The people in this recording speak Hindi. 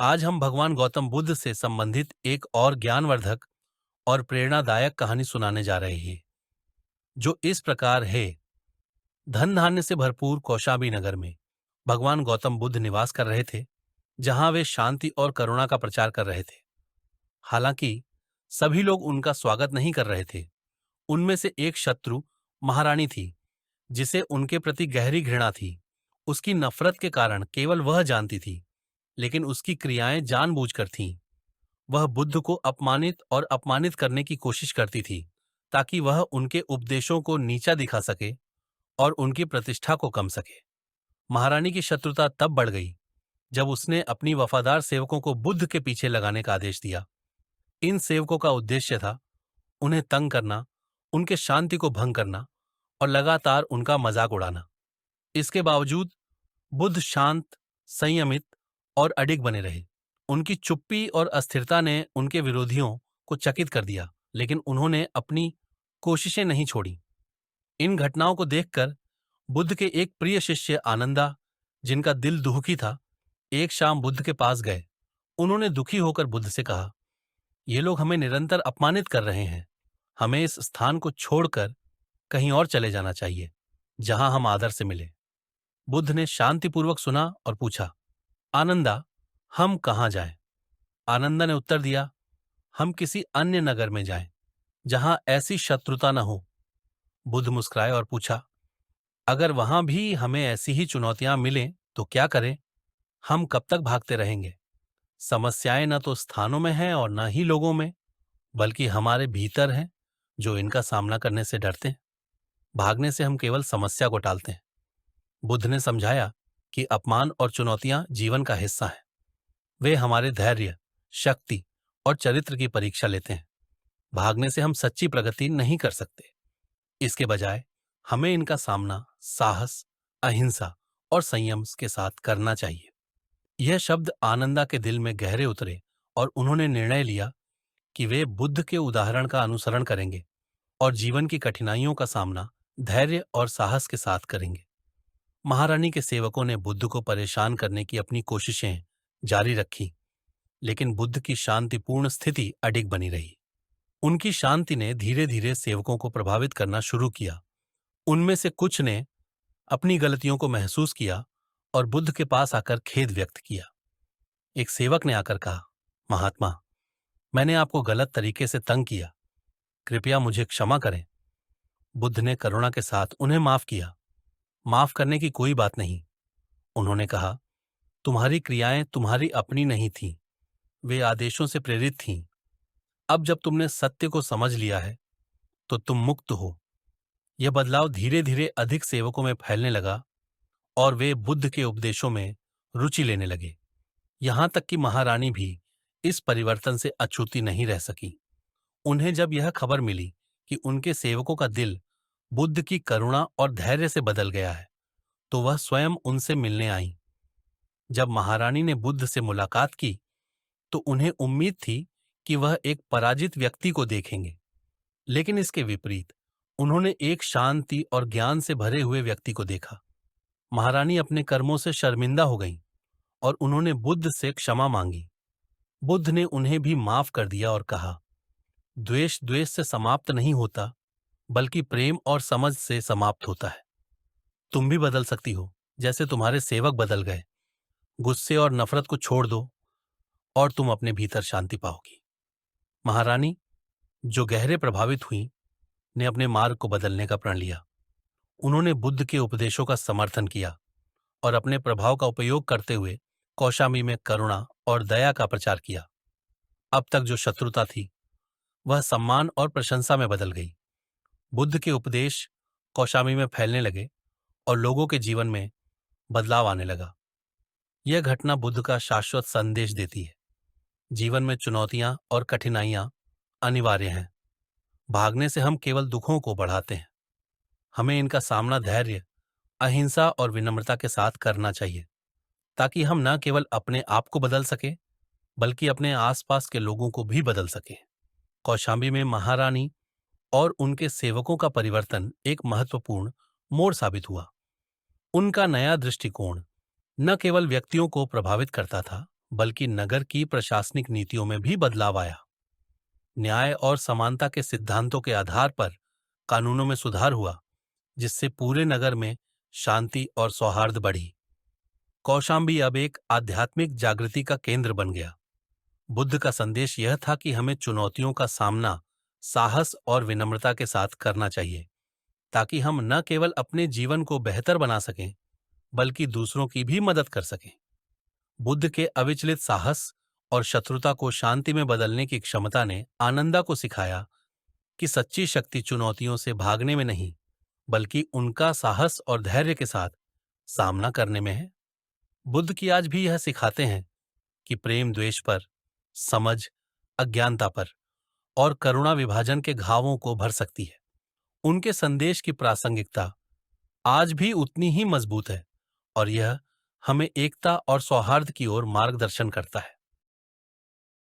आज हम भगवान गौतम बुद्ध से संबंधित एक और ज्ञानवर्धक और प्रेरणादायक कहानी सुनाने जा रहे हैं, जो इस प्रकार है। धन धान्य से भरपूर कौशाम्बी नगर में भगवान गौतम बुद्ध निवास कर रहे थे, जहां वे शांति और करुणा का प्रचार कर रहे थे। हालांकि सभी लोग उनका स्वागत नहीं कर रहे थे। उनमें से एक शत्रु महारानी थी, जिसे उनके प्रति गहरी घृणा थी। उसकी नफरत के कारण केवल वह जानती थी, लेकिन उसकी क्रियाएं जानबूझकर थीं। वह बुद्ध को अपमानित और अपमानित करने की कोशिश करती थी, ताकि वह उनके उपदेशों को नीचा दिखा सके और उनकी प्रतिष्ठा को कम सके। महारानी की शत्रुता तब बढ़ गई जब उसने अपनी वफादार सेवकों को बुद्ध के पीछे लगाने का आदेश दिया। इन सेवकों का उद्देश्य था उन्हें तंग करना, उनके शांति को भंग करना और लगातार उनका मजाक उड़ाना। इसके बावजूद बुद्ध शांत, संयमित और अडिग बने रहे। उनकी चुप्पी और अस्थिरता ने उनके विरोधियों को चकित कर दिया, लेकिन उन्होंने अपनी कोशिशें नहीं छोड़ी। इन घटनाओं को देखकर बुद्ध के एक प्रिय शिष्य आनंदा, जिनका दिल दुखी था, एक शाम बुद्ध के पास गए। उन्होंने दुखी होकर बुद्ध से कहा, ये लोग हमें निरंतर अपमानित कर रहे हैं। हमें इस स्थान को छोड़कर कहीं और चले जाना चाहिए, जहां हम आदर से मिले। बुद्ध ने शांतिपूर्वक सुना और पूछा, आनंदा, हम कहाँ जाएं? आनंदा ने उत्तर दिया, हम किसी अन्य नगर में जाएं, जहां ऐसी शत्रुता न हो। बुद्ध मुस्कुराए और पूछा, अगर वहां भी हमें ऐसी ही चुनौतियां मिलें तो क्या करें? हम कब तक भागते रहेंगे? समस्याएं न तो स्थानों में हैं और न ही लोगों में, बल्कि हमारे भीतर हैं, जो इनका सामना करने से डरते हैं। भागने से हम केवल समस्या को टालते हैं। बुद्ध ने समझाया कि अपमान और चुनौतियां जीवन का हिस्सा हैं। वे हमारे धैर्य, शक्ति और चरित्र की परीक्षा लेते हैं। भागने से हम सच्ची प्रगति नहीं कर सकते। इसके बजाय हमें इनका सामना साहस, अहिंसा और संयम के साथ करना चाहिए। यह शब्द आनंदा के दिल में गहरे उतरे और उन्होंने निर्णय लिया कि वे बुद्ध के उदाहरण का अनुसरण करेंगे और जीवन की कठिनाइयों का सामना धैर्य और साहस के साथ करेंगे। महारानी के सेवकों ने बुद्ध को परेशान करने की अपनी कोशिशें जारी रखी, लेकिन बुद्ध की शांतिपूर्ण स्थिति अडिग बनी रही। उनकी शांति ने धीरे धीरे सेवकों को प्रभावित करना शुरू किया। उनमें से कुछ ने अपनी गलतियों को महसूस किया और बुद्ध के पास आकर खेद व्यक्त किया। एक सेवक ने आकर कहा, महात्मा, मैंने आपको गलत तरीके से तंग किया, कृपया मुझे क्षमा करें। बुद्ध ने करुणा के साथ उन्हें माफ किया। माफ करने की कोई बात नहीं, उन्होंने कहा। तुम्हारी क्रियाएं तुम्हारी अपनी नहीं थीं, वे आदेशों से प्रेरित थीं। अब जब तुमने सत्य को समझ लिया है, तो तुम मुक्त हो। यह बदलाव धीरे धीरे अधिक सेवकों में फैलने लगा और वे बुद्ध के उपदेशों में रुचि लेने लगे। यहां तक कि महारानी भी इस परिवर्तन से अछूती नहीं रह सकी। उन्हें जब यह खबर मिली कि उनके सेवकों का दिल बुद्ध की करुणा और धैर्य से बदल गया है, तो वह स्वयं उनसे मिलने आईं। जब महारानी ने बुद्ध से मुलाकात की, तो उन्हें उम्मीद थी कि वह एक पराजित व्यक्ति को देखेंगे, लेकिन इसके विपरीत उन्होंने एक शांति और ज्ञान से भरे हुए व्यक्ति को देखा। महारानी अपने कर्मों से शर्मिंदा हो गईं और उन्होंने बुद्ध से क्षमा मांगी। बुद्ध ने उन्हें भी माफ कर दिया और कहा, द्वेष द्वेष से समाप्त नहीं होता, बल्कि प्रेम और समझ से समाप्त होता है। तुम भी बदल सकती हो, जैसे तुम्हारे सेवक बदल गए। गुस्से और नफरत को छोड़ दो और तुम अपने भीतर शांति पाओगी। महारानी, जो गहरे प्रभावित हुई, ने अपने मार्ग को बदलने का प्रण लिया। उन्होंने बुद्ध के उपदेशों का समर्थन किया और अपने प्रभाव का उपयोग करते हुए कौशाम्बी में करुणा और दया का प्रचार किया। अब तक जो शत्रुता थी, वह सम्मान और प्रशंसा में बदल गई। बुद्ध के उपदेश कौशाम्बी में फैलने लगे और लोगों के जीवन में बदलाव आने लगा। यह घटना बुद्ध का शाश्वत संदेश देती है। जीवन में चुनौतियां और कठिनाइयां अनिवार्य हैं। भागने से हम केवल दुखों को बढ़ाते हैं। हमें इनका सामना धैर्य, अहिंसा और विनम्रता के साथ करना चाहिए, ताकि हम न केवल अपने आप को बदल सकें, बल्कि अपने आसपास के लोगों को भी बदल सकें। कौशाम्बी में महारानी और उनके सेवकों का परिवर्तन एक महत्वपूर्ण मोड़ साबित हुआ। उनका नया दृष्टिकोण न केवल व्यक्तियों को प्रभावित करता था, बल्कि नगर की प्रशासनिक नीतियों में भी बदलाव आया। न्याय और समानता के सिद्धांतों के आधार पर कानूनों में सुधार हुआ, जिससे पूरे नगर में शांति और सौहार्द बढ़ी। कौशाम्बी अब एक आध्यात्मिक जागृति का केंद्र बन गया। बुद्ध का संदेश यह था कि हमें चुनौतियों का सामना साहस और विनम्रता के साथ करना चाहिए, ताकि हम न केवल अपने जीवन को बेहतर बना सकें, बल्कि दूसरों की भी मदद कर सकें। बुद्ध के अविचलित साहस और शत्रुता को शांति में बदलने की क्षमता ने आनंदा को सिखाया कि सच्ची शक्ति चुनौतियों से भागने में नहीं, बल्कि उनका साहस और धैर्य के साथ सामना करने में है। बुद्ध की आज भी यह सिखाते हैं कि प्रेम द्वेष पर, समझ अज्ञानता पर और करुणा विभाजन के घावों को भर सकती है। उनके संदेश की प्रासंगिकता आज भी उतनी ही मजबूत है और यह हमें एकता और सौहार्द की ओर मार्गदर्शन करता है।